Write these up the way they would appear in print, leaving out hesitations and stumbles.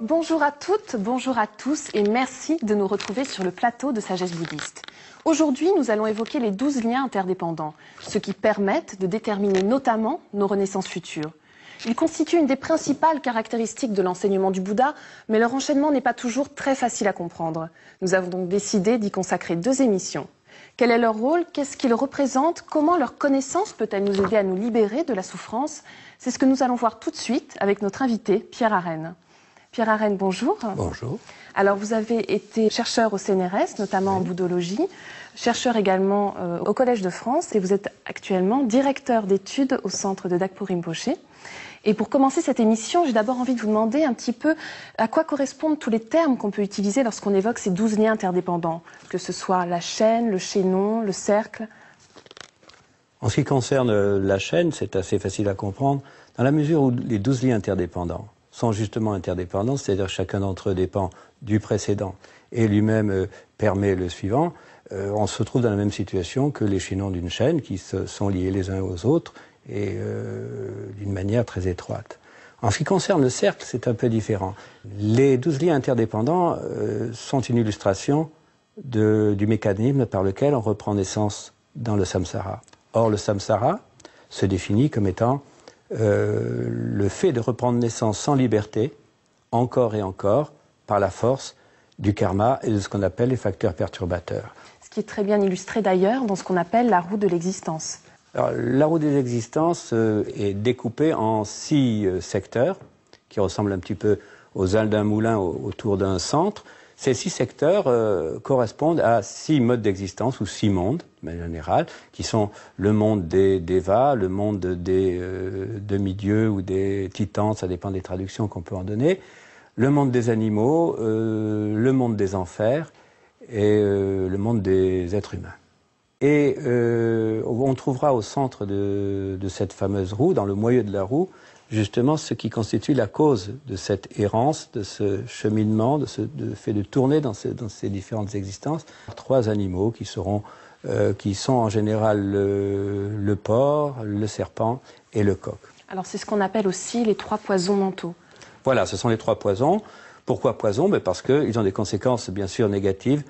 Bonjour à toutes, bonjour à tous et merci de nous retrouver sur le plateau de Sagesse bouddhiste. Aujourd'hui, nous allons évoquer les 12 liens interdépendants, ceux qui permettent de déterminer notamment nos renaissances futures. Ils constituent une des principales caractéristiques de l'enseignement du Bouddha, mais leur enchaînement n'est pas toujours très facile à comprendre. Nous avons donc décidé d'y consacrer 2 émissions. Quel est leur rôle? Qu'est-ce qu'ils représentent? Comment leur connaissance peut-elle nous aider à nous libérer de la souffrance? C'est ce que nous allons voir tout de suite avec notre invité, Pierre Arène. Pierre Arène, bonjour. Bonjour. Alors, vous avez été chercheur au CNRS, notamment en bouddhologie, chercheur également au Collège de France, et vous êtes actuellement directeur d'études au centre de Dakpo Rinpoché. Et pour commencer cette émission, j'ai d'abord envie de vous demander un petit peu à quoi correspondent tous les termes qu'on peut utiliser lorsqu'on évoque ces 12 liens interdépendants, que ce soit la chaîne, le chaînon, le cercle. En ce qui concerne la chaîne, c'est assez facile à comprendre, dans la mesure où les 12 liens interdépendants sont justement interdépendants, c'est-à-dire chacun d'entre eux dépend du précédent et lui-même permet le suivant, on se trouve dans la même situation que les chaînons d'une chaîne qui sont liés les uns aux autres et d'une manière très étroite. En ce qui concerne le cercle, c'est un peu différent. Les 12 liens interdépendants sont une illustration du mécanisme par lequel on reprend naissance dans le samsara. Or, le samsara se définit comme étant le fait de reprendre naissance sans liberté, encore et encore, par la force du karma et de ce qu'on appelle les facteurs perturbateurs. Ce qui est très bien illustré d'ailleurs dans ce qu'on appelle la roue de l'existence. Alors, la roue des existences est découpée en 6 secteurs, qui ressemblent un petit peu aux ailes d'un moulin autour d'un centre. Ces 6 secteurs correspondent à 6 modes d'existence, ou 6 mondes, de manière générale, qui sont le monde des Devas, le monde des demi-dieux ou des titans, ça dépend des traductions qu'on peut en donner, le monde des animaux, le monde des enfers et le monde des êtres humains. Et on trouvera au centre de cette fameuse roue, dans le moyeu de la roue, justement ce qui constitue la cause de cette errance, de ce cheminement, de fait de tourner dans ces différentes existences. 3 animaux qui sont en général le porc, le serpent et le coq. Alors c'est ce qu'on appelle aussi les 3 poisons mentaux. Voilà, ce sont les 3 poisons. Pourquoi poisons? Parce qu'ils ont des conséquences bien sûr négatives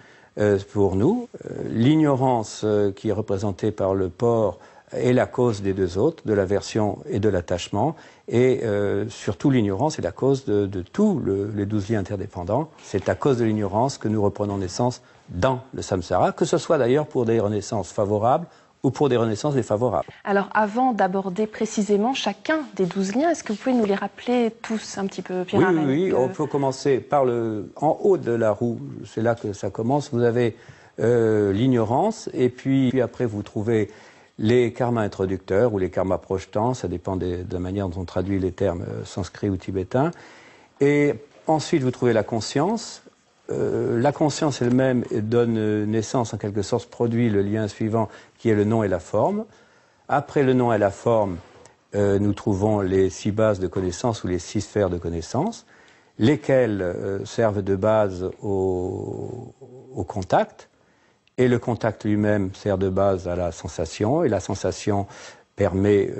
pour nous. L'ignorance qui est représentée par le porc est la cause des 2 autres, de l'aversion et de l'attachement, et surtout l'ignorance est la cause de tous les 12 liens interdépendants. C'est à cause de l'ignorance que nous reprenons naissance dans le samsara, que ce soit d'ailleurs pour des renaissances favorables ou pour des renaissances défavorables. Alors avant d'aborder précisément chacun des 12 liens, est-ce que vous pouvez nous les rappeler tous un petit peu, Pierre Arène? Oui, on peut commencer par en haut de la roue, c'est là que ça commence, vous avez l'ignorance, et puis après vous trouvez les karmas introducteurs ou les karmas projetants, ça dépend de la manière dont on traduit les termes sanscrits ou tibétains. Et ensuite, vous trouvez la conscience. La conscience elle-même donne naissance, en quelque sorte, produit le lien suivant qui est le nom et la forme. Après le nom et la forme, nous trouvons les 6 bases de connaissance ou les 6 sphères de connaissance, lesquelles servent de base au contact. Et le contact lui-même sert de base à la sensation, et la sensation permet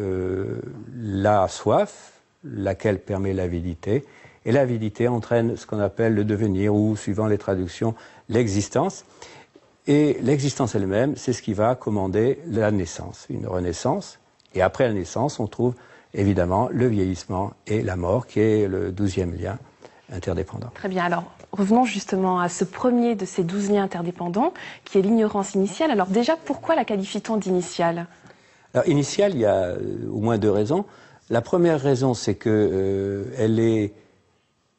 la soif, laquelle permet l'avidité, et l'avidité entraîne ce qu'on appelle le devenir, ou, suivant les traductions, l'existence. Et l'existence elle-même, c'est ce qui va commander la naissance, une renaissance. Et après la naissance, on trouve évidemment le vieillissement et la mort, qui est le 12e lien interdépendant. Très bien, alors revenons justement à ce premier de ces 12 liens interdépendants, qui est l'ignorance initiale. Alors déjà, pourquoi la qualifie-t-on d'initiale? Alors initiale, il y a au moins 2 raisons. La première raison, c'est que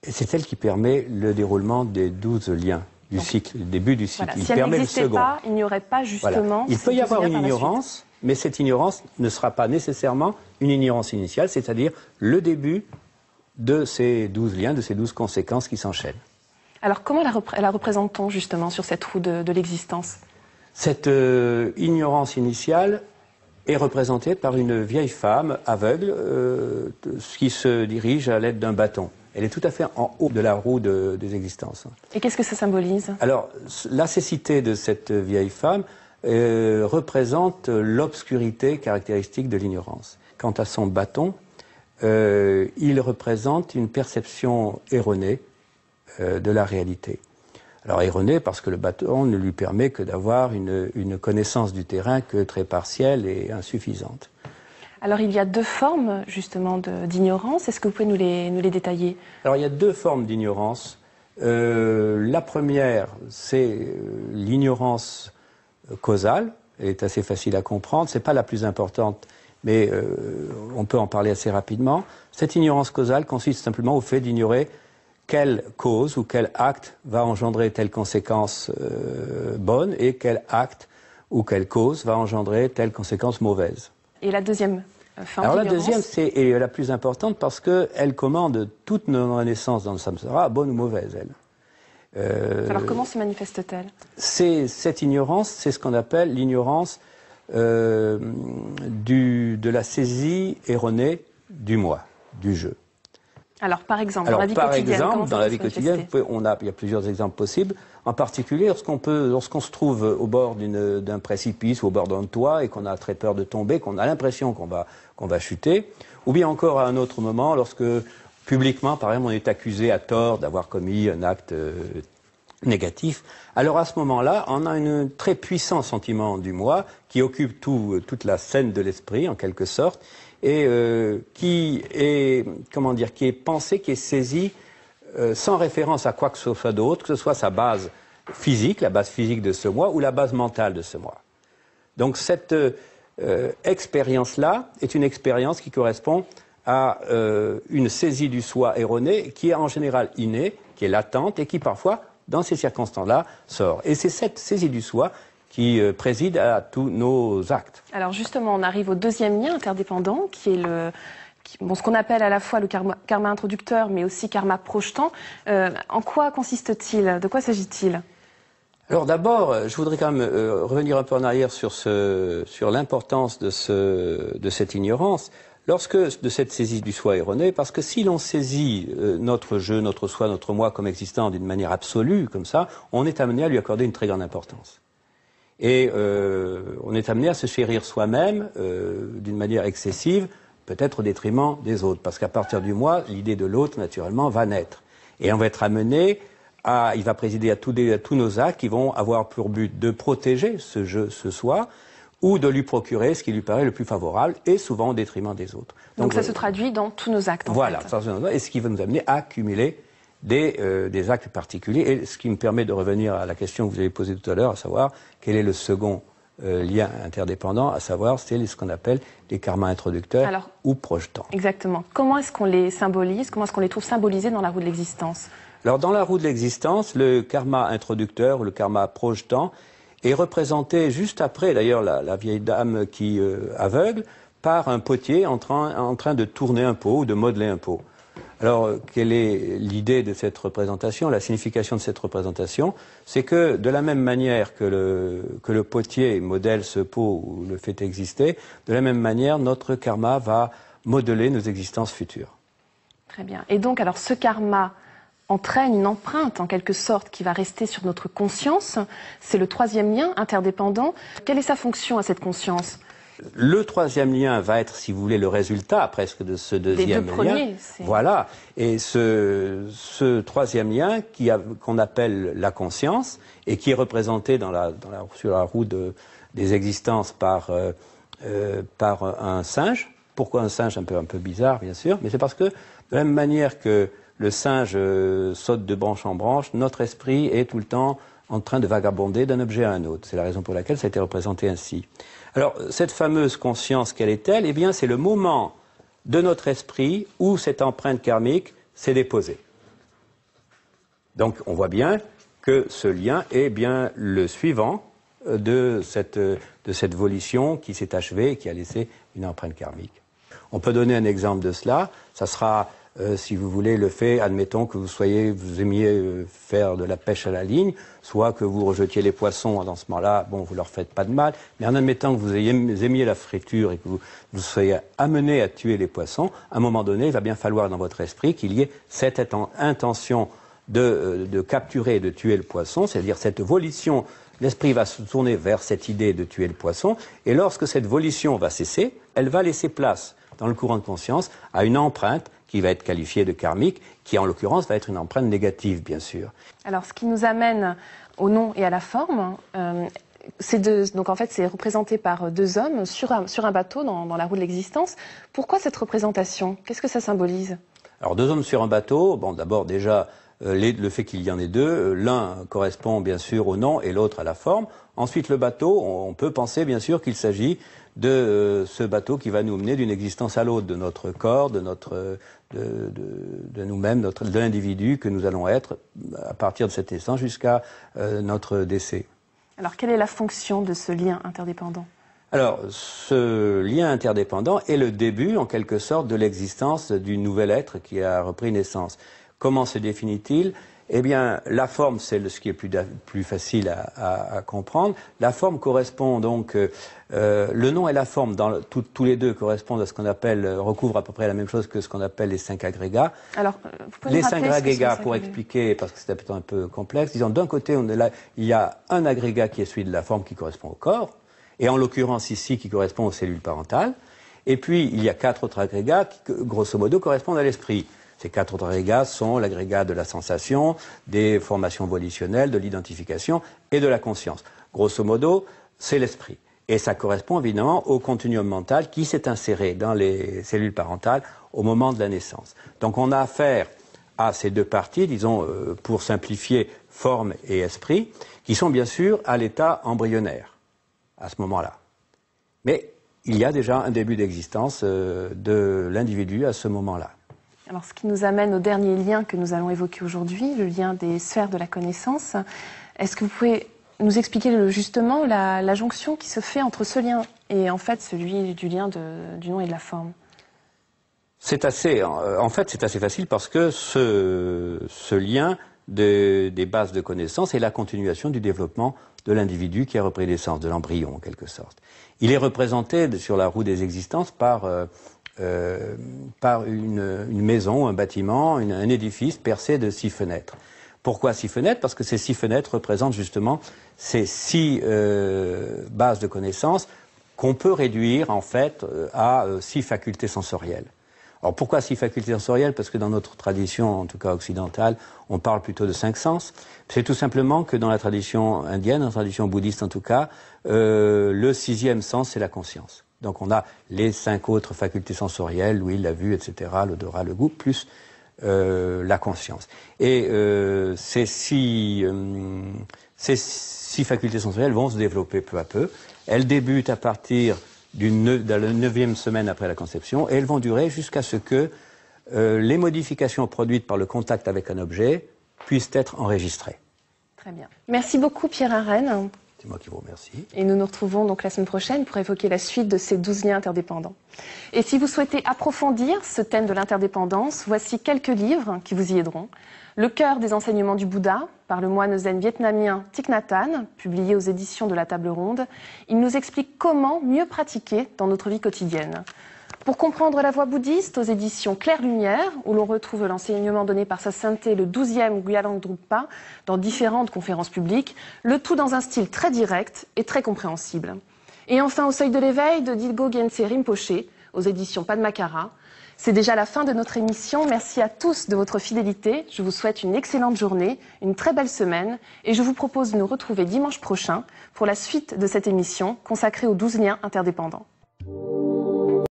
c'est elle qui permet le déroulement des 12 liens du cycle, le début du cycle. Voilà, si elle n'existait pas, il n'y aurait pas justement... Voilà. Il peut y avoir une ignorance, mais cette ignorance ne sera pas nécessairement une ignorance initiale, c'est-à-dire le début de ces 12 liens, de ces 12 conséquences qui s'enchaînent. Alors comment la représente-t-on justement sur cette roue de l'existence? Cette ignorance initiale est représentée par une vieille femme aveugle qui se dirige à l'aide d'un bâton. Elle est tout à fait en haut de la roue des existences. Et qu'est-ce que ça symbolise? Alors, la cécité de cette vieille femme représente l'obscurité caractéristique de l'ignorance. Quant à son bâton, il représente une perception erronée de la réalité. Alors erroné parce que le bâton ne lui permet que d'avoir une connaissance du terrain que très partielle et insuffisante. Alors il y a deux formes justement d'ignorance, est-ce que vous pouvez nous les détailler? Alors il y a deux formes d'ignorance. La première, c'est l'ignorance causale, elle est assez facile à comprendre, c'est pas la plus importante, mais on peut en parler assez rapidement. Cette ignorance causale consiste simplement au fait d'ignorer quelle cause ou quel acte va engendrer telle conséquence bonne et quel acte ou quelle cause va engendrer telle conséquence mauvaise. Et la deuxième forme Alors la d'ignorance? deuxième, c'est la plus importante parce qu'elle commande toute nos naissances dans le samsara, bonne ou mauvaise, elle. Alors comment se manifeste-t-elle? Cette ignorance, c'est ce qu'on appelle l'ignorance de la saisie erronée du moi, du je. Alors par exemple, dans la vie quotidienne, dans la vie quotidienne, il y a plusieurs exemples possibles. En particulier, lorsqu'on se trouve au bord d'un précipice ou au bord d'un toit et qu'on a très peur de tomber, qu'on a l'impression qu'on va chuter, ou bien encore à un autre moment, lorsque publiquement, par exemple, on est accusé à tort d'avoir commis un acte négatif, alors à ce moment-là, on a un très puissant sentiment du moi qui occupe toute la scène de l'esprit, en quelque sorte, et qui est pensé, qui est saisi sans référence à quoi que ce soit d'autre, que ce soit sa base physique, la base physique de ce moi, ou la base mentale de ce moi. Donc cette expérience-là est une expérience qui correspond à une saisie du soi erronée, qui est en général innée, qui est latente, et qui parfois, dans ces circonstances-là, sort. Et c'est cette saisie du soi qui préside à tous nos actes. Alors justement, on arrive au deuxième lien interdépendant, qui est ce qu'on appelle à la fois le karma introducteur, mais aussi karma projetant. En quoi consiste-t-il? De quoi s'agit-il? Alors d'abord, je voudrais quand même revenir un peu en arrière sur l'importance de cette ignorance, de cette saisie du soi erronée, parce que si l'on saisit notre je, notre soi, notre moi comme existant d'une manière absolue, comme ça, on est amené à lui accorder une très grande importance. Et on est amené à se chérir soi-même d'une manière excessive, peut-être au détriment des autres, parce qu'à partir du moi, l'idée de l'autre, naturellement, va naître. Et on va être amené il va présider à tous nos actes qui vont avoir pour but de protéger ce je, ce soi, ou de lui procurer ce qui lui paraît le plus favorable, et souvent au détriment des autres. Donc ça se traduit dans tous nos actes, en voilà, fait. Et ce qui va nous amener à accumuler des actes particuliers, et ce qui me permet de revenir à la question que vous avez posée tout à l'heure, à savoir quel est le second lien interdépendant, à savoir c'est ce qu'on appelle les karmas introducteurs ou projetants. Exactement. Comment est-ce qu'on les symbolise? Comment est-ce qu'on les trouve symbolisés dans la roue de l'existence? Alors dans la roue de l'existence, le karma introducteur ou le karma projetant est représenté juste après, d'ailleurs la vieille dame qui aveugle, par un potier en train de tourner un pot ou de modeler un pot. Alors, quelle est l'idée de cette représentation? La signification de cette représentation, c'est que de la même manière que le potier modèle ce pot ou le fait exister, de la même manière, notre karma va modeler nos existences futures. Très bien. Et donc, alors, ce karma entraîne une empreinte, en quelque sorte, qui va rester sur notre conscience. C'est le troisième lien interdépendant. Quelle est sa fonction à cette conscience? Le troisième lien va être, si vous voulez, le résultat presque de ce deuxième lien. Voilà. Et ce troisième lien qu'on appelle la conscience et qui est représenté sur la roue des existences par un singe. Pourquoi un singe? Un peu bizarre, bien sûr, mais c'est parce que de la même manière que le singe saute de branche en branche, notre esprit est tout le temps en train de vagabonder d'un objet à un autre. C'est la raison pour laquelle ça a été représenté ainsi. Alors, cette fameuse conscience, quelle est-elle? Eh bien, c'est le moment de notre esprit où cette empreinte karmique s'est déposée. Donc, on voit bien que ce lien est bien le suivant de cette volition qui s'est achevée et qui a laissé une empreinte karmique. On peut donner un exemple de cela. Ça sera, si vous voulez, le fait, admettons que vous aimiez faire de la pêche à la ligne, soit que vous rejetiez les poissons dans ce moment-là, bon, vous leur faites pas de mal, mais en admettant que vous aimiez la friture et que vous soyez amené à tuer les poissons, à un moment donné, il va bien falloir dans votre esprit qu'il y ait cette intention de capturer et de tuer le poisson, c'est-à-dire cette volition. L'esprit va se tourner vers cette idée de tuer le poisson, et lorsque cette volition va cesser, elle va laisser place, dans le courant de conscience, à une empreinte qui va être qualifiée de karmique, qui en l'occurrence va être une empreinte négative, bien sûr. Alors, ce qui nous amène au nom et à la forme, donc en fait, c'est représenté par deux hommes sur un bateau dans la roue de l'existence. Pourquoi cette représentation? Qu'est-ce que ça symbolise? Alors, deux hommes sur un bateau, bon, d'abord déjà, le fait qu'il y en ait deux, l'un correspond bien sûr au nom et l'autre à la forme. Ensuite, le bateau, on peut penser bien sûr qu'il s'agit de ce bateau qui va nous mener d'une existence à l'autre, de notre corps, de nous-mêmes, de l'individu que nous allons être à partir de cette naissance jusqu'à notre décès. Alors, quelle est la fonction de ce lien interdépendant? Alors, ce lien interdépendant est le début, en quelque sorte, de l'existence du nouvel être qui a repris naissance. Comment se définit-il? Eh bien, la forme, c'est ce qui est plus facile à comprendre. La forme correspond donc, le nom et la forme, tous les deux correspondent à ce qu'on appelle, recouvrent à peu près la même chose que ce qu'on appelle les 5 agrégats. Alors, vous pouvez les me 5 agrégats, pour expliquer, parce que c'est peut-être un peu complexe, disons, d'un côté, il y a un agrégat qui est celui de la forme qui correspond au corps, et en l'occurrence ici, qui correspond aux cellules parentales. Et puis, il y a 4 autres agrégats qui, grosso modo, correspondent à l'esprit. Ces 4 autres agrégats sont l'agrégat de la sensation, des formations volitionnelles, de l'identification et de la conscience. Grosso modo, c'est l'esprit. Et ça correspond évidemment au continuum mental qui s'est inséré dans les cellules parentales au moment de la naissance. Donc on a affaire à ces deux parties, disons, pour simplifier, forme et esprit, qui sont bien sûr à l'état embryonnaire, à ce moment-là. Mais il y a déjà un début d'existence de l'individu à ce moment-là. Alors, ce qui nous amène au dernier lien que nous allons évoquer aujourd'hui, le lien des sphères de la connaissance. Est-ce que vous pouvez nous expliquer justement la jonction qui se fait entre ce lien et en fait celui du lien du nom et de la forme? En fait, c'est assez facile parce que ce lien des bases de connaissances est la continuation du développement de l'individu qui a repris naissance, de l'embryon en quelque sorte. Il est représenté sur la roue des existences par une maison, un bâtiment, un édifice percé de 6 fenêtres. Pourquoi 6 fenêtres? Parce que ces 6 fenêtres représentent justement ces 6 bases de connaissances qu'on peut réduire en fait à 6 facultés sensorielles. Alors pourquoi 6 facultés sensorielles? Parce que dans notre tradition, en tout cas occidentale, on parle plutôt de 5 sens. C'est tout simplement que dans la tradition indienne, dans la tradition bouddhiste en tout cas, le 6e sens, c'est la conscience. Donc on a les 5 autres facultés sensorielles, l'ouïe, la vue, etc., l'odorat, le goût, plus la conscience. Et ces 6 facultés sensorielles vont se développer peu à peu. Elles débutent à partir de la 9e semaine après la conception et elles vont durer jusqu'à ce que les modifications produites par le contact avec un objet puissent être enregistrées. Très bien. Merci beaucoup Pierre Arène. C'est moi qui vous remercie. Et nous nous retrouvons donc la semaine prochaine pour évoquer la suite de ces 12 liens interdépendants. Et si vous souhaitez approfondir ce thème de l'interdépendance, voici quelques livres qui vous y aideront. Le cœur des enseignements du Bouddha, par le moine zen vietnamien Thich Nhat Hanh, publié aux éditions de la Table Ronde. Il nous explique comment mieux pratiquer dans notre vie quotidienne. Pour comprendre la voie bouddhiste, aux éditions Claire Lumière, où l'on retrouve l'enseignement donné par sa sainteté le 12e Gyaltsab Drukpa dans différentes conférences publiques, le tout dans un style très direct et très compréhensible. Et enfin, Au seuil de l'éveil de Dilgo Gyaltse Rinpoché, aux éditions Padmakara. C'est déjà la fin de notre émission. Merci à tous de votre fidélité. Je vous souhaite une excellente journée, une très belle semaine et je vous propose de nous retrouver dimanche prochain pour la suite de cette émission consacrée aux 12 liens interdépendants.